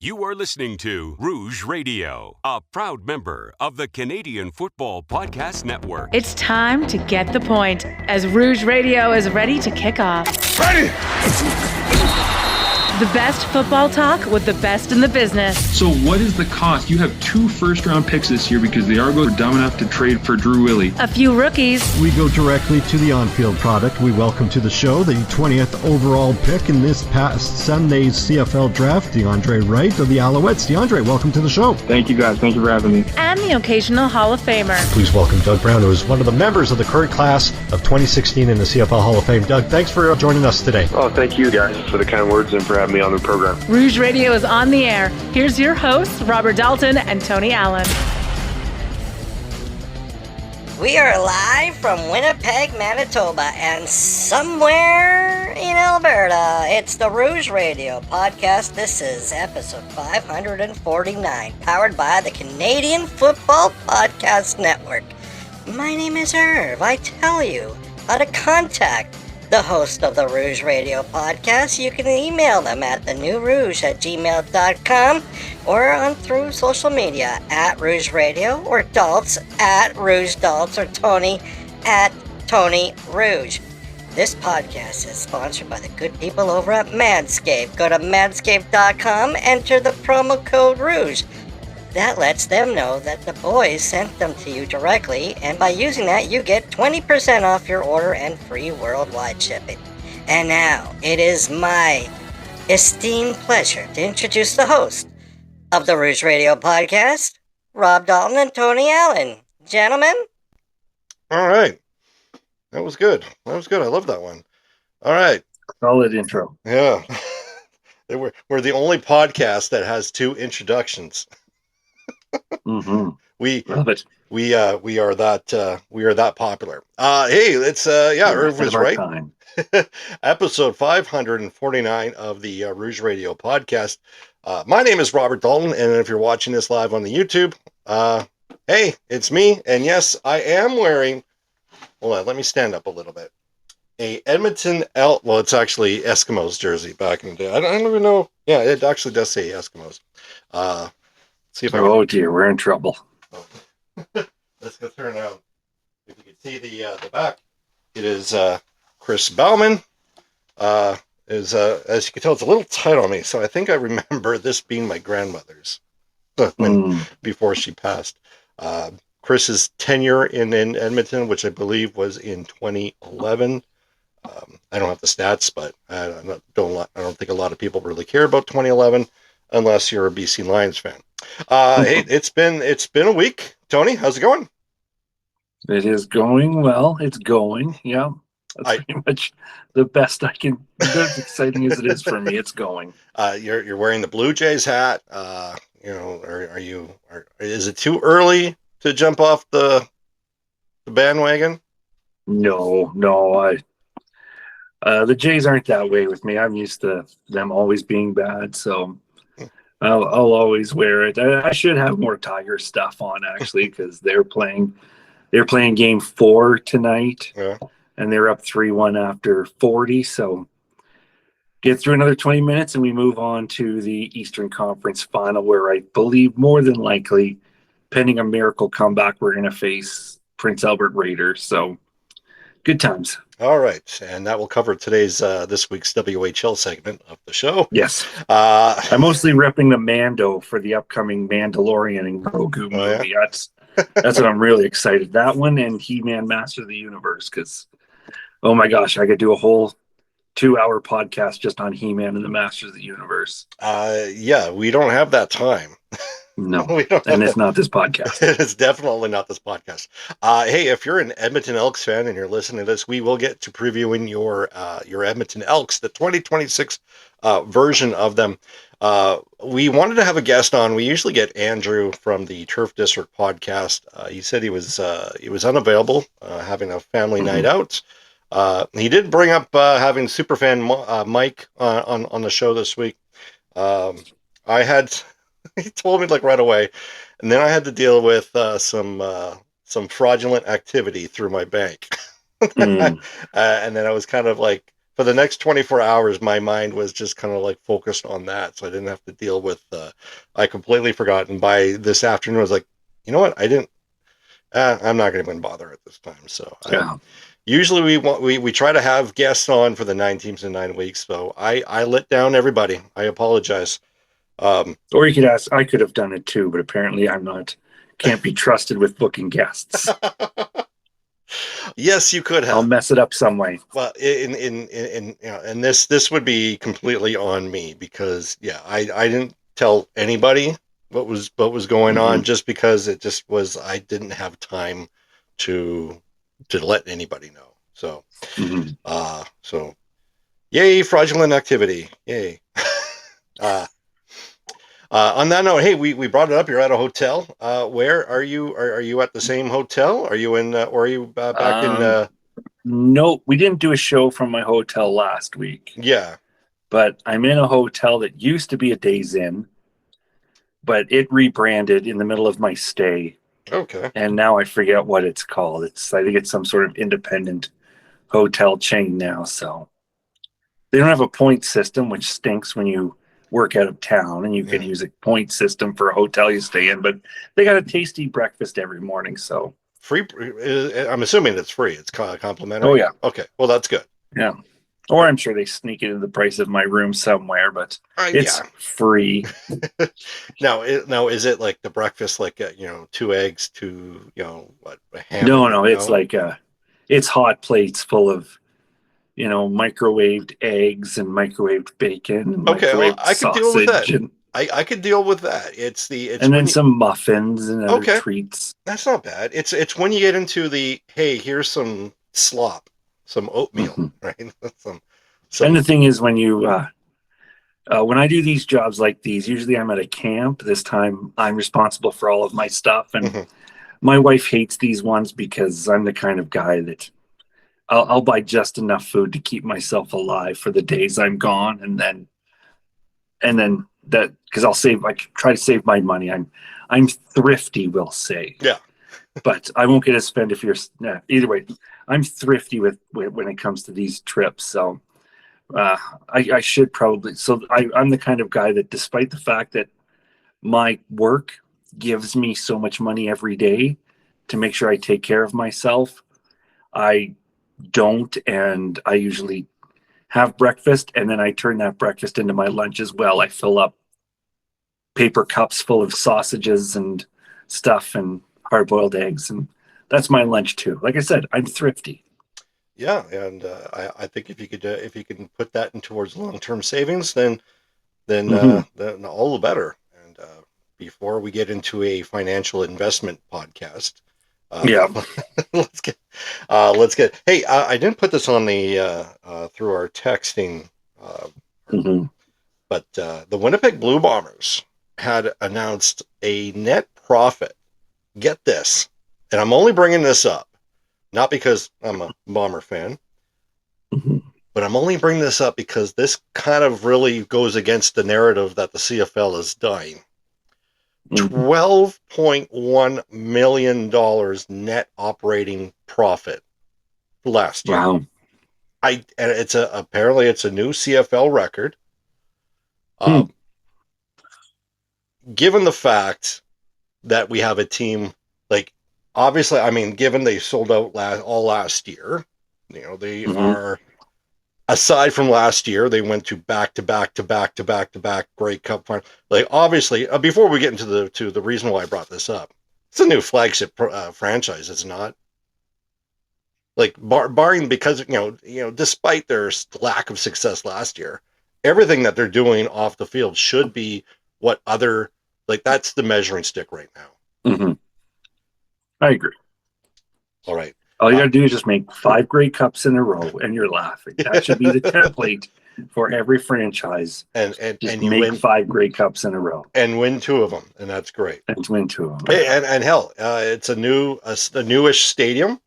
You are listening to Rouge Radio, a proud member of the Canadian Football Podcast Network. It's time to get the point as Rouge Radio is ready to kick off. Ready! The best football talk with the best in the business. So what is the cost? You have 2 first-round picks this year because the Argos were dumb enough to trade for Drew Willie. A few rookies. We go directly to the on-field product. We welcome to the show the 20th overall pick in this past Sunday's CFL draft, DeAndre Wright of the Alouettes. DeAndre, welcome to the show. Thank you, guys. Thank you for having me. And the occasional Hall of Famer. Please welcome Doug Brown, who is one of the members of the current class of 2016 in the CFL Hall of Fame. Doug, thanks for joining us today. Oh, thank you guys for the kind words and for having me on the program. Rouge Radio is on the air. Here's your hosts, Robert Dalton and Tony Allen. We are live from Winnipeg, Manitoba, and somewhere in Alberta. It's the Rouge Radio podcast. This is episode 549, powered by the Canadian Football Podcast Network. My name is Irv. I tell you how to contact the host of the Rouge Radio podcast. You can email them at thenewrouge@gmail.com or on through social media at Rouge Radio or Daltz at Rouge Daltz or Tony at Tony Rouge. This podcast is sponsored by the good people over at Manscaped. Go to manscaped.com, enter the promo code Rouge. That lets them know that the boys sent them to you directly, and by using that, you get 20% off your order and free worldwide shipping. And now, it is my esteemed pleasure to introduce the host of the Rouge Radio podcast, Rob Dalton and Tony Allen. Gentlemen? All right. That was good. I love that one. All right. Solid intro. Yeah. We're the only podcast that has 2 introductions. Mm-hmm. We love it. We are that popular. Hey, it's Irv was right. Episode 549 of the Rouge Radio podcast. My name is Robert Dalton, and if you're watching this live on the YouTube, hey, it's me. And yes, I am wearing. Hold on, let me stand up a little bit. A Edmonton Elks. Well, it's actually Eskimos jersey back in the day. I don't even know. Yeah, it actually does say Eskimos. See if dear, we're in trouble. Let's go turn around. If you can see the back, it is Chris Bauman. As you can tell, it's a little tight on me, so I think I remember this being my grandmother's before she passed. Chris's tenure in Edmonton, which I believe was in 2011. I don't have the stats, but I don't think a lot of people really care about 2011 unless you're a BC Lions fan. Hey, it's been a week. Tony, how's it going? It is going well. It's going. Yeah. That's pretty much the best I can. As exciting as it is for me, it's going. You're wearing the Blue Jays hat. Is it too early to jump off the bandwagon? No. The Jays aren't that way with me. I'm used to them always being bad, so I'll always wear it. I should have more Tiger stuff on, actually, because they're playing game 4 tonight, and they're up 3-1 after 40. So get through another 20 minutes, and we move on to the Eastern Conference Final, where I believe more than likely, pending a miracle comeback, we're going to face Prince Albert Raiders. So good times. All right, and that will cover today's this week's WHL segment of the show. Yes, I'm mostly repping the Mando for the upcoming Mandalorian and Grogu movie. Yeah. That's what I'm really excited. That one and He-Man Master of the Universe, because oh my gosh, I could do a whole 2-hour podcast just on He-Man and the Masters of the Universe. Yeah, we don't have that time. No, and it's not this podcast. It's definitely not this podcast. Hey, if you're an Edmonton Elks fan and you're listening to this, we will get to previewing your Edmonton Elks, the 2026 version of them. We wanted to have a guest on. We usually get Andrew from the Turf District podcast. He said he was unavailable, having a family night out. He did bring up having superfan Mike on the show this week. He told me like right away, and then I had to deal with some fraudulent activity through my bank, and then I was kind of like for the next 24 hours, my mind was just kind of like focused on that. So I didn't have to deal with, I completely forgot. And by this afternoon, I was like, you know what? I'm not going to even bother at this time. So usually we try to have guests on for the 9 teams in 9 weeks. So I let down everybody. I apologize. Or you could ask, I could have done it too, but apparently can't be trusted with booking guests. Yes, you could have. I'll mess it up some way. Well, and this would be completely on me because I didn't tell anybody what was going on just because it just was I didn't have time to let anybody know. So so yay, fraudulent activity. Yay. On that note, hey, we brought it up. You're at a hotel. Where are you? Are you at the same hotel? Are you in, or are you back in? No, we didn't do a show from my hotel last week. Yeah, but I'm in a hotel that used to be a Days Inn, but it rebranded in the middle of my stay. Okay. And now I forget what it's called. I think it's some sort of independent hotel chain now. So they don't have a point system, which stinks when you work out of town and you could use a point system for a hotel you stay in, but they got a tasty breakfast every morning. So free. I'm assuming it's free. It's complimentary. Oh yeah. Okay. Well, that's good. Yeah. Or I'm sure they sneak it in the price of my room somewhere, but it's free. Now, is it like the breakfast, like 2 eggs, 2 what? Ham? No, it's like it's hot plates full of microwaved eggs and microwaved bacon. And okay, well, I could deal with that. And, I could deal with that. It's and then some muffins and other treats. That's not bad. It's when you get into the hey, here's some slop, some oatmeal, right? And the thing is, when I do these jobs like these, usually I'm at a camp. This time I'm responsible for all of my stuff, and my wife hates these ones because I'm the kind of guy that I'll buy just enough food to keep myself alive for the days I'm gone, and then that because I try to save my money. I'm thrifty, we'll say. Yeah. But I won't get to spend if you're either way. I'm thrifty with when it comes to these trips, so. I should probably. So I'm the kind of guy that, despite the fact that my work gives me so much money every day to make sure I take care of myself, I don't, and I usually have breakfast, and then I turn that breakfast into my lunch as well. I fill up paper cups full of sausages and stuff and hard-boiled eggs, and that's my lunch too. Like I said, I'm thrifty. Yeah, and I think if you can put that in towards long-term savings, then all the better. And before we get into a financial investment podcast, let's get. Hey, I didn't put this on the through our texting, but the Winnipeg Blue Bombers had announced a net profit. Get this, and I'm only bringing this up. Not because I'm a Bomber fan, but I'm only bringing this up because this kind of really goes against the narrative that the CFL is dying. $12.1 million net operating profit last year. Wow. And apparently it's a new CFL record. Given the fact that we have a team like, obviously, I mean, given they sold out all last year, they are, aside from last year, they went to back Grey Cup final. Like, obviously, before we get into the reason why I brought this up, it's a new flagship franchise, is it not? Like, barring because despite their lack of success last year, everything that they're doing off the field should be that's the measuring stick right now. I agree. All right. All you got to do is just make 5 Grey Cups in a row, and you're laughing. That should be the template for every franchise. And you make win 5 Grey Cups in a row, and win 2 of them, and that's great. And win 2 of them. Hey, and hell, it's a newish stadium.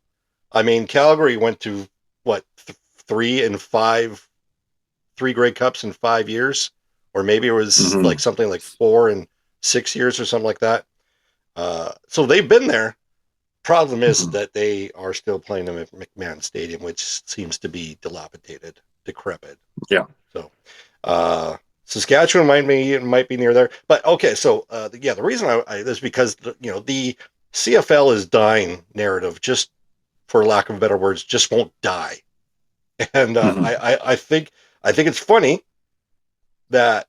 I mean, Calgary went to what 3 Grey Cups in 5 years, or maybe it was like something like 4 in 6 years or something like that. So they've been there. Problem is that they are still playing them at McMahon Stadium, which seems to be dilapidated. decrepit. Yeah. So, Saskatchewan might be near there, but okay. So, the reason I is because the CFL is dying narrative, just for lack of better words, just won't die, and I think it's funny that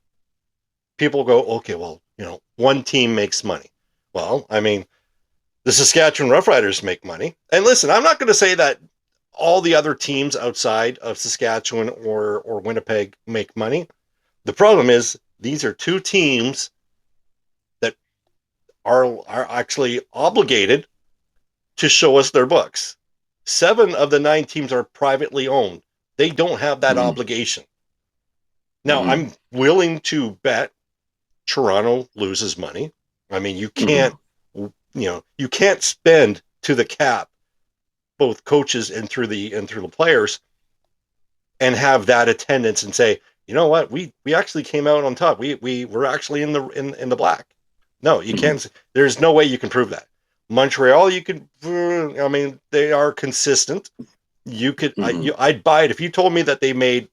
people go, okay, well, one team makes money. Well, I mean, the Saskatchewan Roughriders make money, and listen, I'm not going to say that all the other teams outside of Saskatchewan or Winnipeg make money. The problem is these are two teams that are actually obligated to show us their books. 7 of the 9 teams are privately owned. They don't have that obligation. Now, I'm willing to bet Toronto loses money. I mean, you can't spend to the cap both coaches and through the players and have that attendance and say, you know what, we actually came out on top. We were actually in the black. No, you can't. There's no way you can prove that. Montreal, you can. I mean, they are consistent. You could. I'd buy it if you told me that they made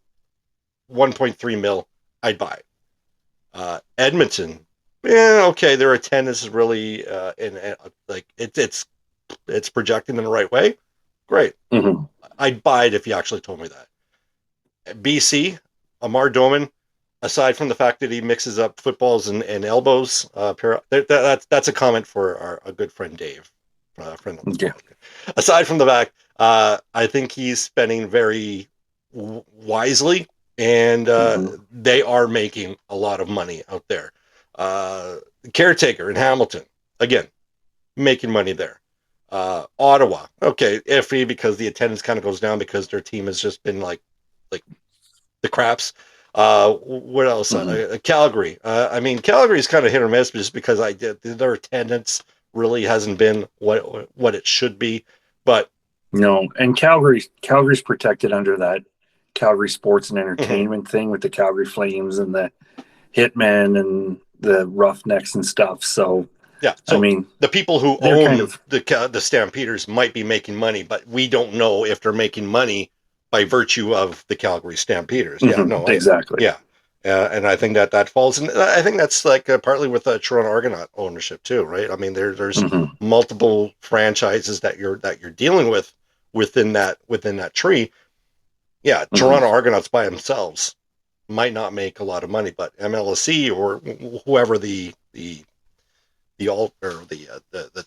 1.3 mil. I'd buy it. Edmonton, okay, their attendance is really like it's projecting in the right way. Great. I'd buy it if you actually told me that. BC, Amar Doman, aside from the fact that he mixes up footballs and elbows, that's a comment for a good friend Dave, friend of the podcast. Aside from the fact, I think he's spending very wisely, and they are making a lot of money out there. Caretaker in Hamilton, again, making money there. Ottawa, okay, iffy because the attendance kind of goes down because their team has just been like the craps. What else? Calgary. I mean, Calgary is kind of hit or miss just because their attendance really hasn't been what it should be. But no, and Calgary's protected under that Calgary Sports and Entertainment thing with the Calgary Flames and the Hitmen and the Roughnecks and stuff. So yeah, so I mean, the people who own the Stampeders might be making money, but we don't know if they're making money by virtue of the Calgary Stampeders. Yeah, no, exactly. And I think that falls in. I think that's like partly with Toronto Argonaut ownership too, right? I mean, there's multiple franchises that you're dealing with within that tree. Yeah, Toronto Argonauts by themselves might not make a lot of money, but MLSE or whoever the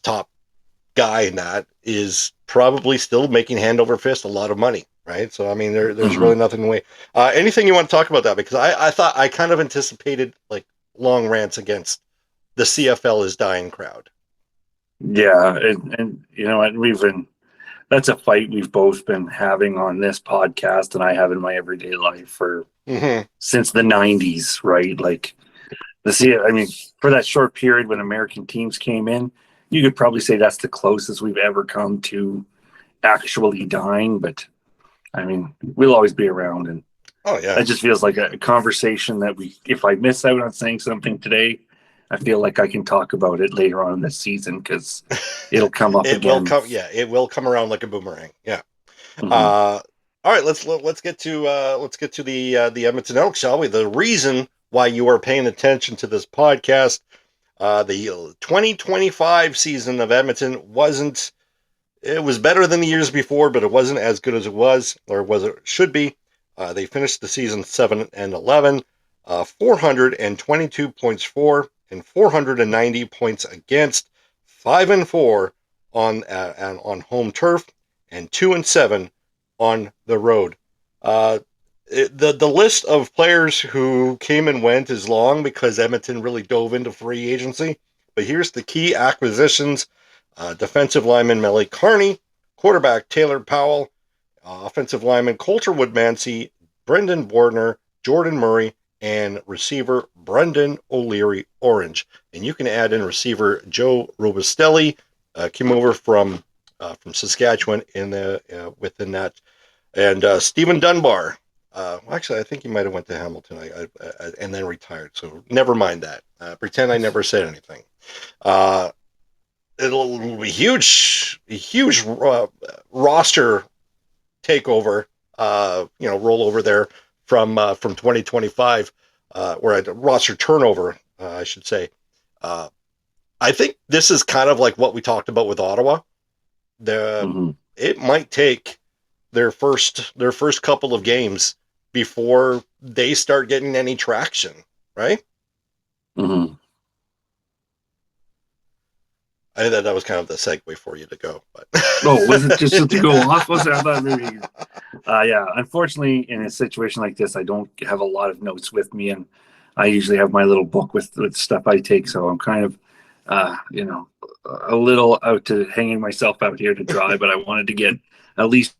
top guy in that is probably still making hand over fist a lot of money, right? So I mean, there's really nothing in the way. Anything you want to talk about that? Because I thought I kind of anticipated like long rants against the CFL is dying crowd. Yeah, and you know what, that's a fight we've both been having on this podcast, and I have in my everyday life for since the 90s, right? Like I mean, for that short period when American teams came in, you could probably say that's the closest we've ever come to actually dying. But I mean, we'll always be around, and it just feels like a conversation that if I miss out on saying something today, I feel like I can talk about it later on in the season because it'll come up again. It will come around like a boomerang. Yeah. All right, let's get to the Edmonton Elks, shall we? The reason why you are paying attention to this podcast, the 2025 season of Edmonton it was better than the years before, but it wasn't as good as it should be. They finished the season 7-11, 422 points for and 490 points against, 5-4 on home turf, and 2-7 on the road. The list of players who came and went is long because Edmonton really dove into free agency. But here's the key acquisitions: defensive lineman Melly Carney, quarterback Taylor Powell, offensive lineman Coulter Woodmansey, Brendan Bordner, Jordan Murray, and receiver Brendan O'Leary Orange. And you can add in receiver Joe Robustelli, came over from Saskatchewan within that, and Stephen Dunbar. Actually, I think he might have went to Hamilton and then retired. So never mind that. Pretend I never said anything. It'll be huge roster takeover rollover there from 2025, or a roster turnover, I should say. I think this is kind of like what we talked about with Ottawa. It might take their first couple of games before they start getting any traction, right? Mm-hmm. I think that was kind of the segue for you to go. But Oh, was it just to go off? Was it? I thought maybe. Yeah. Unfortunately, in a situation like this, I don't have a lot of notes with me, and I usually have my little book with stuff I take. So I'm kind of, a little out to hanging myself out here to dry. But I wanted to get at least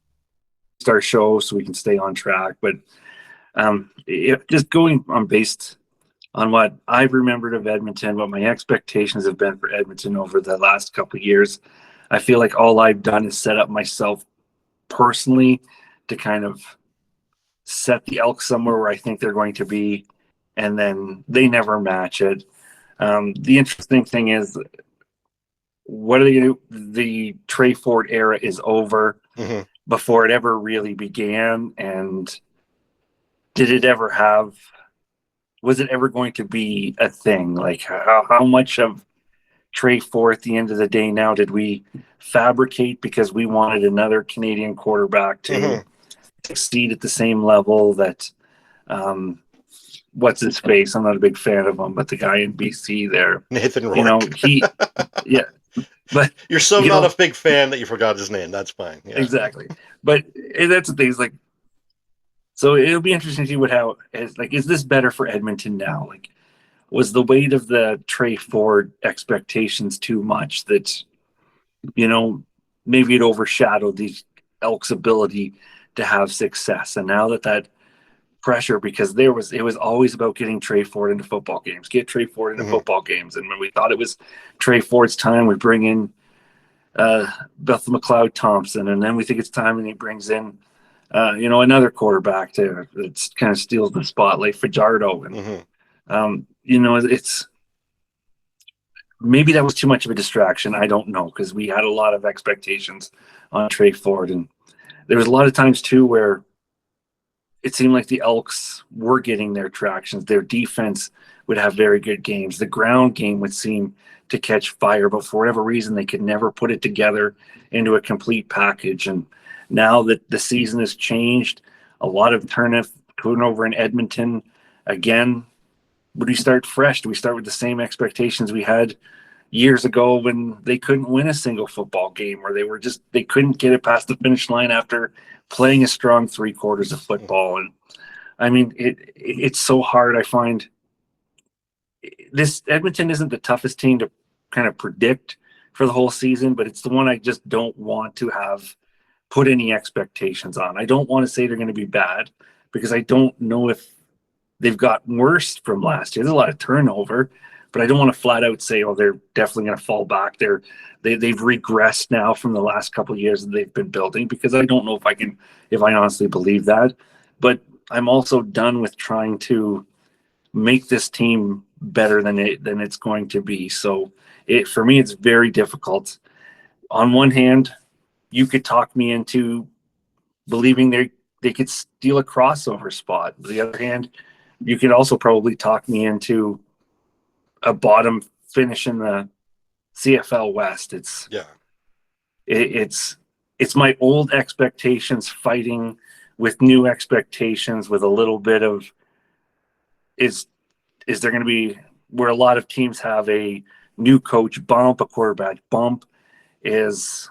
our show so we can stay on track. But just going on based on what I've remembered of Edmonton, what my expectations have been for Edmonton over the last couple of years, I feel like all I've done is set up myself personally to kind of set the Elks somewhere where I think they're going to be, and then they never match it. The interesting thing is, what are they going to do? The Trey Ford era is over before it ever really began, and did it ever have? Was it ever going to be a thing? Like how much of Trey Ford at the end of the day now did we fabricate because we wanted another Canadian quarterback to succeed at the same level that what's his face? I'm not a big fan of him, but the guy in BC there, Nathan Rourke. But you're so not a big fan that you forgot his name. That's fine. Yeah. Exactly. But that's the thing. Is like, so it'll be interesting to see is this better for Edmonton now? Like, was the weight of the Trey Ford expectations too much that, maybe it overshadowed the Elks' ability to have success? And now that pressure, because it was always about getting Trey Ford into football games, get Trey Ford into football games. And when we thought it was Trey Ford's time, we bring in Bethel McLeod Thompson, and then we think it's time, and he brings in another quarterback that kind of steals the spotlight, Fajardo. And it's maybe that was too much of a distraction. I don't know, because we had a lot of expectations on Trey Ford, and there was a lot of times too where it seemed like the Elks were getting their tractions. Their defense would have very good games. The ground game would seem to catch fire, but for whatever reason, they could never put it together into a complete package. And now that the season has changed, a lot of turnover in Edmonton. Again, would we start fresh? Do we start with the same expectations we had years ago when they couldn't win a single football game, or they couldn't get it past the finish line after playing a strong 3 quarters of football? And I mean, it's so hard. I find this Edmonton isn't the toughest team to kind of predict for the whole season, but it's the one I just don't want to have put any expectations on. I don't want to say they're going to be bad, because I don't know if they've gotten worse from last year. There's a lot of turnover, but I don't want to flat out say, oh, they're definitely going to fall back. They've regressed now from the last couple of years that they've been building, because I don't know if I honestly believe that. But I'm also done with trying to make this team better than it's going to be. So for me, it's very difficult. On one hand, you could talk me into believing they could steal a crossover spot. On the other hand, you could also probably talk me into a bottom finish in the CFL West. It's my old expectations fighting with new expectations, with a little bit of is there going to be, where a lot of teams have a new coach bump, a quarterback bump, is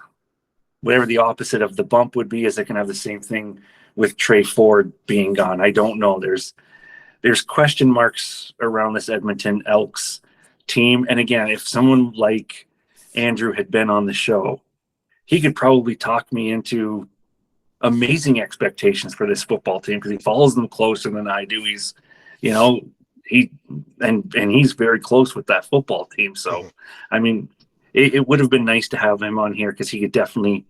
whatever the opposite of the bump would be. Is it going to have the same thing with Trey Ford being gone? I don't know. There's question marks around this Edmonton Elks team. And again, if someone like Andrew had been on the show, he could probably talk me into amazing expectations for this football team, because he follows them closer than I do. He's, he's very close with that football team. So, I mean, it would have been nice to have him on here, because he could definitely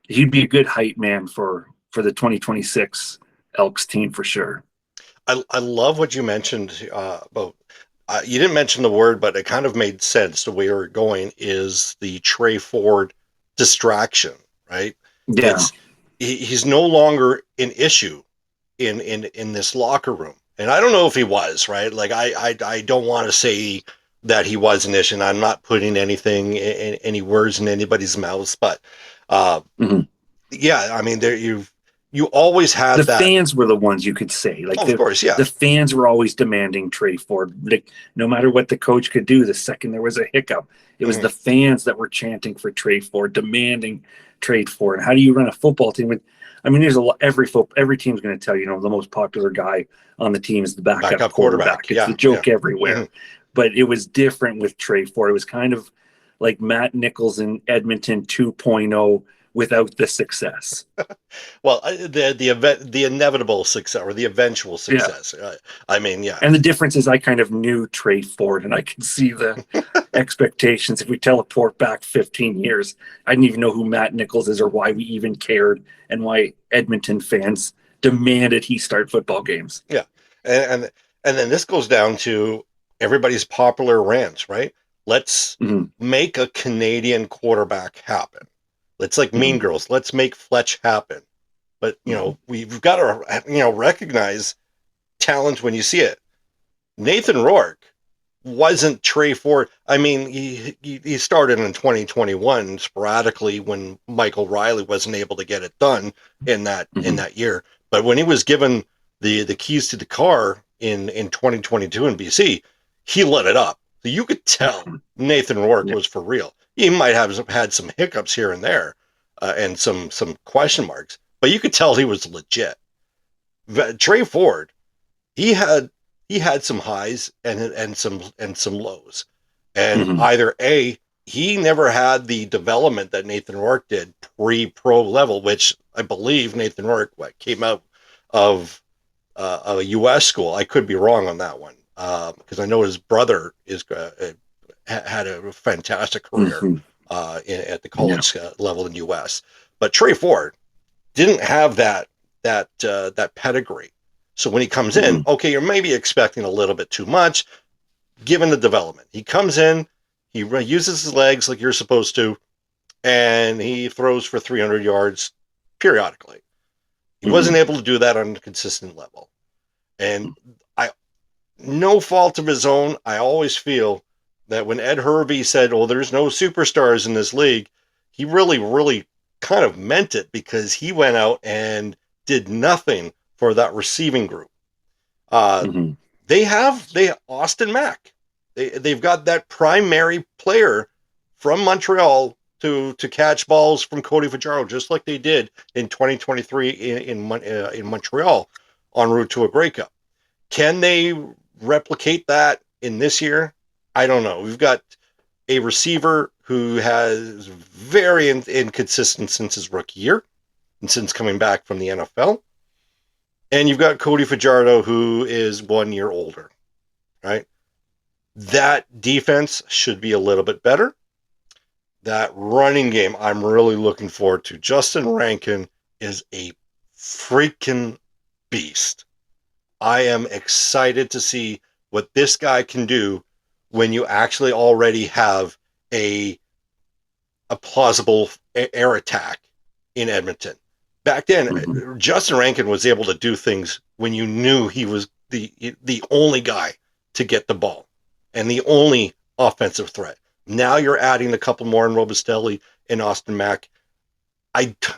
he'd be a good hype man for the 2026 Elks team for sure. I love what you mentioned about. You didn't mention the word, but it kind of made sense. The way you're going is the Trey Ford distraction, right? Yeah. He's no longer an issue in this locker room. And I don't know if he was, right? Like, I don't want to say that he was an issue, and I'm not putting any words in anybody's mouths, but yeah, I mean, you always had The that. fans were the ones you could say. Like, Of course, yeah. the fans were always demanding Trey Ford. Like, no matter what the coach could do, the second there was a hiccup, it was the fans that were chanting for Trey Ford, demanding Trey Ford. How do you run a football team with? I mean, there's a lot. Every team's going to tell you, the most popular guy on the team is the backup quarterback. It's the joke everywhere. But it was different with Trey Ford. It was kind of like Matt Nichols in Edmonton 2.0 without the success. Well, the inevitable success, or the eventual success. Yeah. I mean, yeah. And the difference is I kind of knew Trey Ford, and I can see the expectations. If we teleport back 15 years, I didn't even know who Matt Nichols is or why we even cared, and why Edmonton fans demanded he start football games. Yeah. And then this goes down to everybody's popular rants, right? Let's make a Canadian quarterback happen. Let's, like Mean Girls, let's make Fletch happen. But, we've got to, recognize talent when you see it. Nathan Rourke wasn't Trey Ford. I mean, he started in 2021 sporadically when Michael Riley wasn't able to get it done in that year. But when he was given the keys to the car in 2022 in BC, he lit it up. So you could tell Nathan Rourke was for real. He might have had some hiccups here and there, and some question marks, but you could tell he was legit. Trey Ford, he had some highs and some lows, and either A, he never had the development that Nathan Rourke did pre-pro level, which I believe Nathan Rourke came out of a U.S. school. I could be wrong on that one, because I know his brother had a fantastic career at the college level in the U.S. But Trey Ford didn't have that pedigree. So when he comes in, okay, you're maybe expecting a little bit too much, given the development. He comes in, he uses his legs like you're supposed to, and he throws for 300 yards periodically. He wasn't able to do that on a consistent level. And no fault of his own, I always feel that when Ed Hervey said, "Oh, there's no superstars in this league," he really, really kind of meant it, because he went out and did nothing for that receiving group. They have Austin Mack. They've got that primary player from Montreal to catch balls from Cody Fajardo, just like they did in 2023 in Montreal en route to a Grey Cup. Can they replicate that in this year? I don't know. We've got a receiver who has very inconsistent since his rookie year and since coming back from the NFL. And you've got Cody Fajardo, who is 1 year older, right? That defense should be a little bit better. That running game, I'm really looking forward to. Justin Rankin is a freaking beast. I am excited to see what this guy can do when you actually already have a plausible air attack in Edmonton. Back then, Justin Rankin was able to do things when you knew he was the only guy to get the ball and the only offensive threat. Now you're adding a couple more in Robustelli and Austin Mack. It's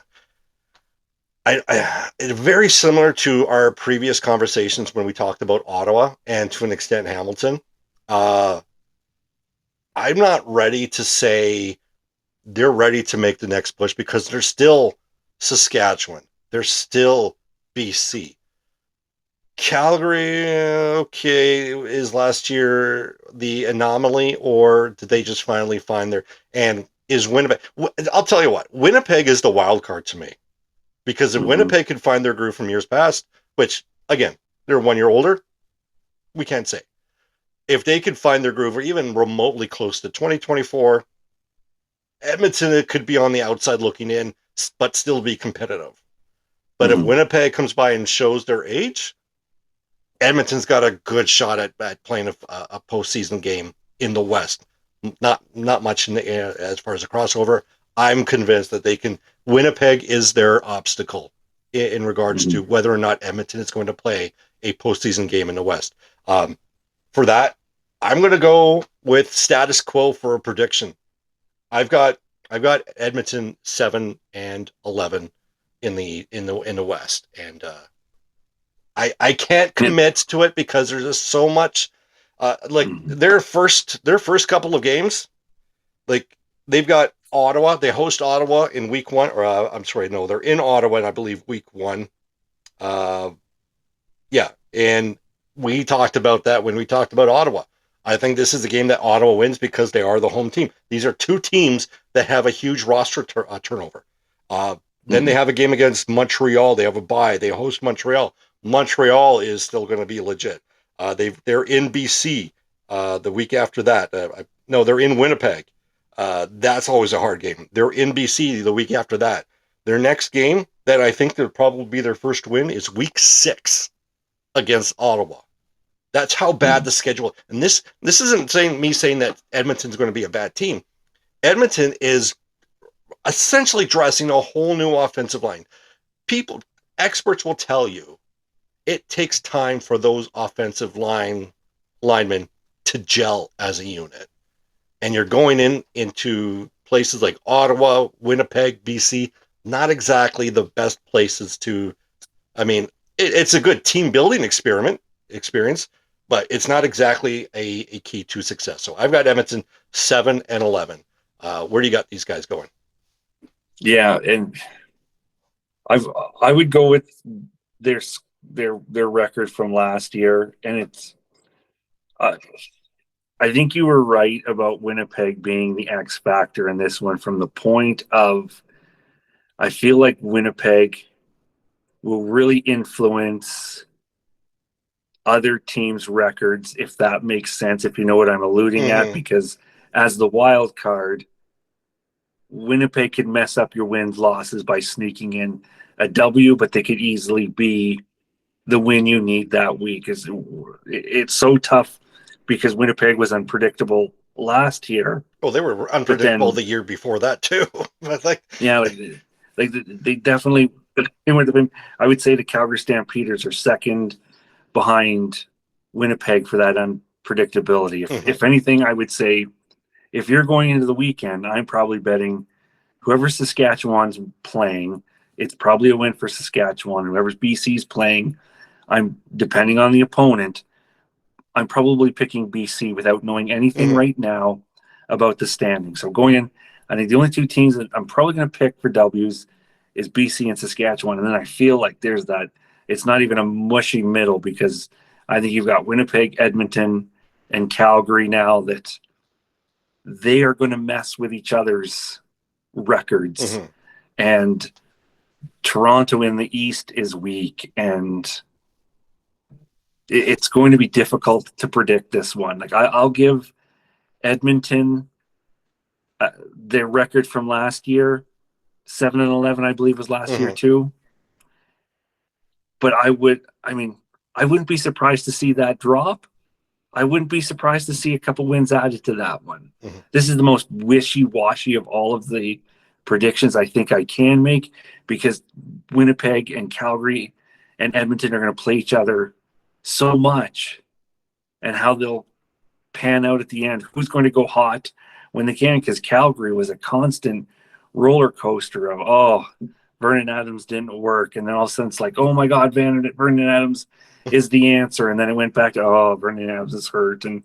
very similar to our previous conversations when we talked about Ottawa and to an extent Hamilton. I'm not ready to say they're ready to make the next push, because they're still Saskatchewan. They're still BC. Calgary, okay, is last year the anomaly, or did they just finally find and is Winnipeg? I'll tell you what, Winnipeg is the wild card to me, because if Winnipeg could find their groove from years past, which again, they're 1 year older, we can't say. If they could find their groove, or even remotely close to 2024, Edmonton, it could be on the outside looking in, but still be competitive. But if Winnipeg comes by and shows their age, Edmonton's got a good shot at playing a postseason game in the West. Not much as far as a crossover. I'm convinced that they can. Winnipeg is their obstacle in regards to whether or not Edmonton is going to play a postseason game in the West. For that, I'm going to go with status quo for a prediction. I've got Edmonton 7-11 in the West, and I can't commit to it because there's just so much. Their first couple of games, like they've got Ottawa. They host Ottawa in week 1, or I'm sorry, no, they're in Ottawa, and I believe week 1. Yeah, and we talked about that when we talked about Ottawa. I think this is the game that Ottawa wins because they are the home team. These are two teams that have a huge roster turnover. Then they have a game against Montreal. They have a bye. They host Montreal. Montreal is still going to be legit. They're in BC the week after that. No, they're in Winnipeg. That's always a hard game. They're in BC the week after that. Their next game that I think will probably be their first win is week 6 against Ottawa. That's how bad the schedule. And this isn't saying that Edmonton's going to be a bad team. Edmonton is essentially dressing a whole new offensive line. Experts will tell you it takes time for those offensive linemen to gel as a unit. And you're going into places like Ottawa, Winnipeg, BC, not exactly the best places to. I mean, it's a good team building experience, but it's not exactly a key to success. So I've got Edmonton 7-11. Where do you got these guys going? Yeah, and I would go with their record from last year, and it's. I think you were right about Winnipeg being the X factor in this one from the point of I feel like Winnipeg will really influence other teams' records, if that makes sense, if you know what I'm alluding at, because as the wild card, Winnipeg could mess up your wins losses by sneaking in a W, but they could easily be the win you need that week. It's so tough because Winnipeg was unpredictable last year. Well, they were unpredictable the year before that too. They definitely. I would say the Calgary Stampeders are second behind Winnipeg for that unpredictability. If anything, I would say if you're going into the weekend, I'm probably betting whoever Saskatchewan's playing, it's probably a win for Saskatchewan. Whoever's BC's playing, depending on the opponent, I'm probably picking BC without knowing anything right now about the standing. So going in, I think the only two teams that I'm probably going to pick for W's is BC and Saskatchewan. And then I feel like there's that, it's not even a mushy middle because I think you've got Winnipeg, Edmonton, and Calgary now that they are going to mess with each other's records. And Toronto in the East is weak, and it's going to be difficult to predict this one. Like I'll give Edmonton their record from last year, 7-11, I believe was last year too. But I wouldn't be surprised to see that drop. I wouldn't be surprised to see a couple wins added to that one. This is the most wishy-washy of all of the predictions I think I can make because Winnipeg and Calgary and Edmonton are going to play each other so much, and how they'll pan out at the end. Who's going to go hot when they can? Because Calgary was a constant roller coaster of, Vernon Adams didn't work. And then all of a sudden it's like, oh my God, Vernon Adams is the answer. And then it went back to, Vernon Adams is hurt and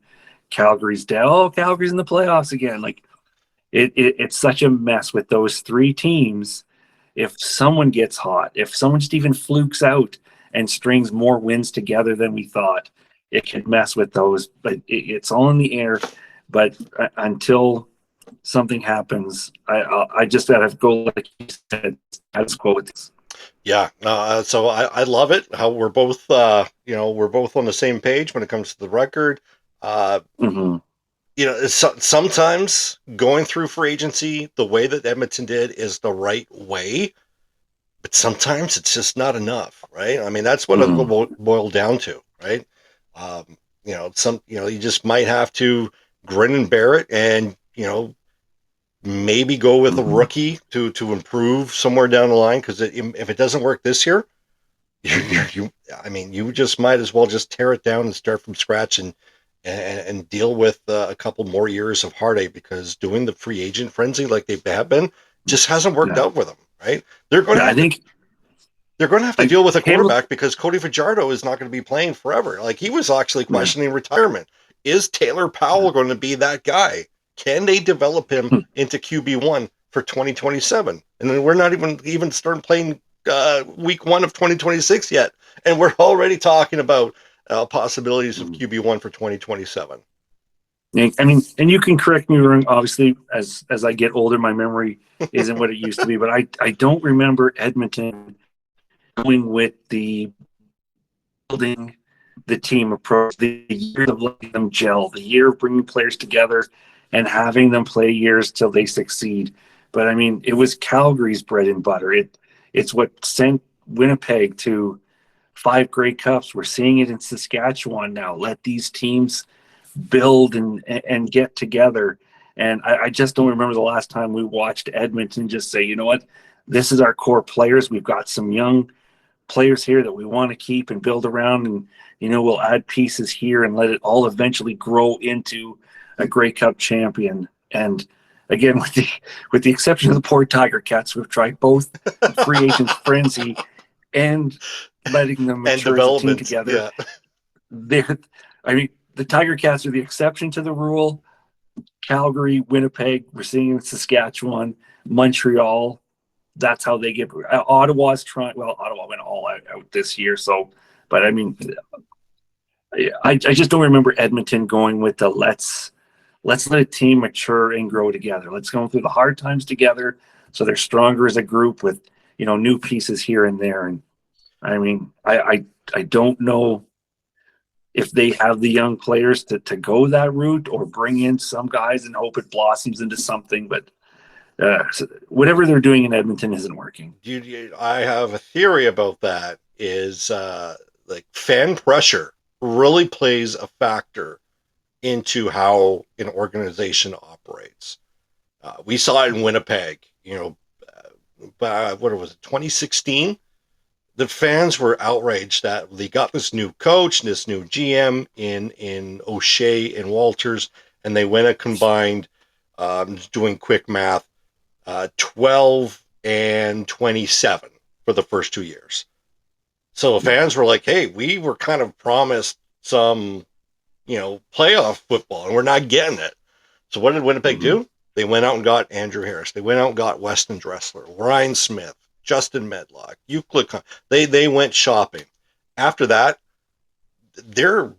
Calgary's dead. Calgary's in the playoffs again. Like it's such a mess with those three teams. If someone gets hot, if someone just even flukes out and strings more wins together than we thought, it could mess with those. But it's all in the air. But until something happens, I just gotta go like you said. Let's go with this. Yeah. So I love it. How we're both we're both on the same page when it comes to the record. Sometimes going through free agency the way that Edmonton did is the right way, but sometimes it's just not enough, right? I mean, that's what it will boil down to, right? You just might have to grin and bear it and, maybe go with a rookie to improve somewhere down the line, because if it doesn't work this year, you just might as well just tear it down and start from scratch and deal with a couple more years of heartache, because doing the free agent frenzy like they have been just hasn't worked out with them, right? They're going to have to deal with a quarterback, because Cody Fajardo is not going to be playing forever. Like, he was actually questioning retirement. Is Taylor Powell going to be that guy? Can they develop him into QB1 for 2027? And then we're not even starting playing week 1 of 2026 yet, and we're already talking about possibilities of QB1 for 2027. I mean, and you can correct me wrong. Obviously, as I get older, my memory isn't what it used to be. But I don't remember Edmonton going with the building the team approach, the year of letting them gel, the year of bringing players together and having them play years till they succeed. But I mean, it was Calgary's bread and butter. It's what sent Winnipeg to 5 Grey Cups. We're seeing it in Saskatchewan now. Let these teams build and get together. And I just don't remember the last time we watched Edmonton just say, you know what, this is our core players. We've got some young players here that we want to keep and build around, and we'll add pieces here and let it all eventually grow into a Grey Cup champion. And again, with the exception of the poor Tiger Cats, we've tried both free agent frenzy and letting them mature as a team together. Yeah. The Tiger Cats are the exception to the rule. Calgary, Winnipeg, we're seeing in Saskatchewan, Montreal. That's how they get. Ottawa's trying. Well, Ottawa went all out this year. So, but I mean, I just don't remember Edmonton going with the let's let a team mature and grow together. Let's go through the hard times together, so they're stronger as a group with new pieces here and there. And I mean, I don't know if they have the young players to go that route, or bring in some guys and hope it blossoms into something. But whatever they're doing in Edmonton isn't working. I have a theory about that. Is like, fan pressure really plays a factor into how an organization operates. We saw it in Winnipeg. What was it, 2016? The fans were outraged that they got this new coach, this new GM in O'Shea and Walters, and they went and combined, doing quick math, 12 and 27 for the first 2 years. So the fans were like, hey, we were kind of promised some, playoff football, and we're not getting it. So what did Winnipeg do? They went out and got Andrew Harris. They went out and got Weston Dressler, Ryan Smith, Justin Medlock, Euclid. They went shopping. After that, their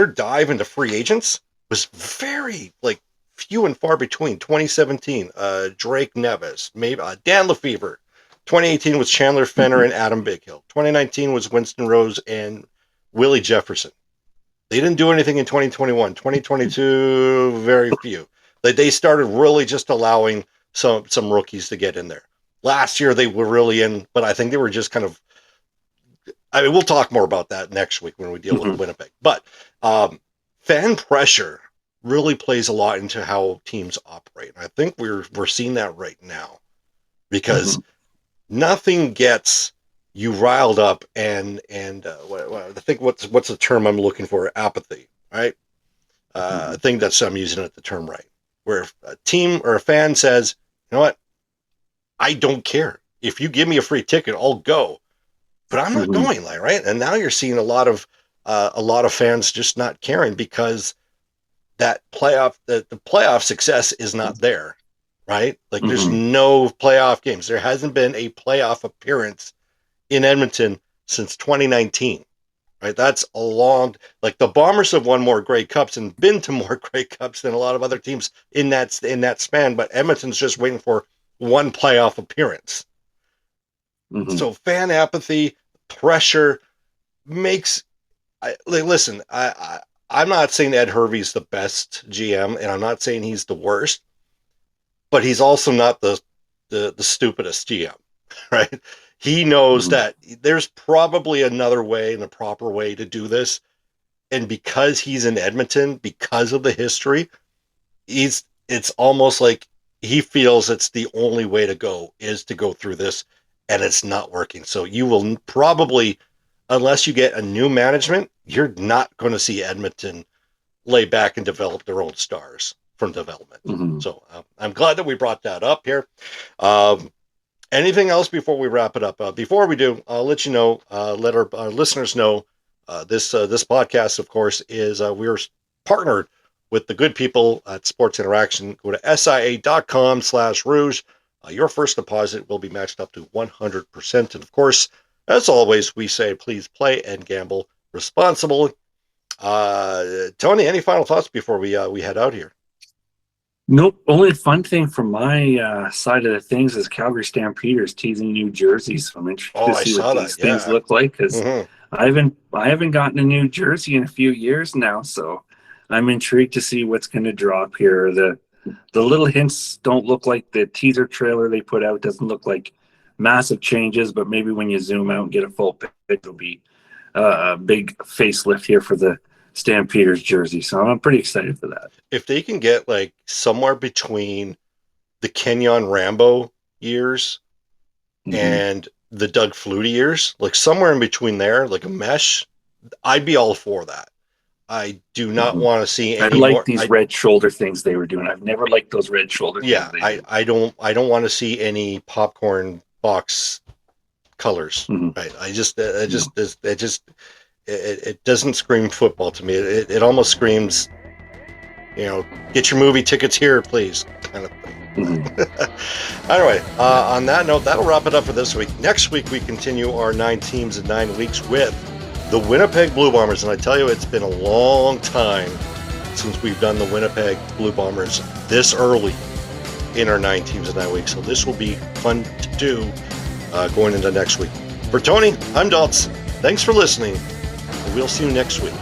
dive into free agents was very few and far between. 2017, Drake Neves, maybe Dan Lefevre. 2018 was Chandler Fenner and Adam Bighill. 2019 was Winston Rose and Willie Jefferson. They didn't do anything in 2021. 2022, very few. They started really just allowing some rookies to get in there. Last year they were really in, but I think they were just kind of. I mean, we'll talk more about that next week when we deal with Winnipeg. But fan pressure really plays a lot into how teams operate. And I think we're seeing that right now, because nothing gets you riled up and I think what's the term I'm looking for? Apathy, right? I think I'm using it the term right. Where a team or a fan says, you know what, I don't care. If you give me a free ticket, I'll go. But I'm not going, right? And now you're seeing a lot of fans just not caring, because that the playoff success is not there, right? Like, there's no playoff games. There hasn't been a playoff appearance in Edmonton since 2019, right? That's a long. Like, the Bombers have won more Grey Cups and been to more Grey Cups than a lot of other teams in that span. But Edmonton's just waiting for one playoff appearance. So fan apathy, pressure makes. Listen, I'm not saying Ed Hervey's the best GM, and I'm not saying he's the worst, but he's also not the stupidest GM, right? He knows that there's probably another way and a proper way to do this, and because he's in Edmonton, because of the history, it's almost like he feels it's the only way to go is to go through this, and it's not working. So you will probably, unless you get a new management, you're not going to see Edmonton lay back and develop their own stars from development. Mm-hmm. So I'm glad that we brought that up here. Anything else before we wrap it up? Before we do, I'll let you know, let our listeners know, this podcast, of course, is we're partnered with the good people at Sports Interaction. Go to SIA.com/Rouge. Your first deposit will be matched up to 100%. And of course, as always, we say, please play and gamble responsibly. Tony, any final thoughts before we head out here? Nope. Only fun thing from my side of the things is Calgary Stampeders teasing new jerseys. So I'm interested to see what these things look like, because I haven't gotten a new jersey in a few years now. So I'm intrigued to see what's going to drop here. The little hints don't look like the teaser trailer they put out. Doesn't look like massive changes, but maybe when you zoom out and get a full pic, it'll be a big facelift here for the Stampeders jersey. So I'm pretty excited for that. If they can get like somewhere between the Kenyon Rambo years and the Doug Flutie years, like somewhere in between there, like a mesh, I'd be all for that. I do not want to see any. I like these red shoulder things they were doing. I've never liked those red shoulder things. Yeah, I don't want to see any popcorn box colors. Right? It doesn't scream football to me. It almost screams, get your movie tickets here, please, kind of thing. Anyway, on that note, that'll wrap it up for this week. Next week, we continue our 9 teams in 9 weeks with the Winnipeg Blue Bombers. And I tell you, it's been a long time since we've done the Winnipeg Blue Bombers this early in our 9 teams in 9 weeks. So this will be fun to do going into next week. For Tony, I'm Daltz. Thanks for listening. We'll see you next week.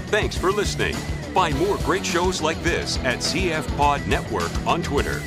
Thanks for listening. Find more great shows like this at CF Pod Network on Twitter.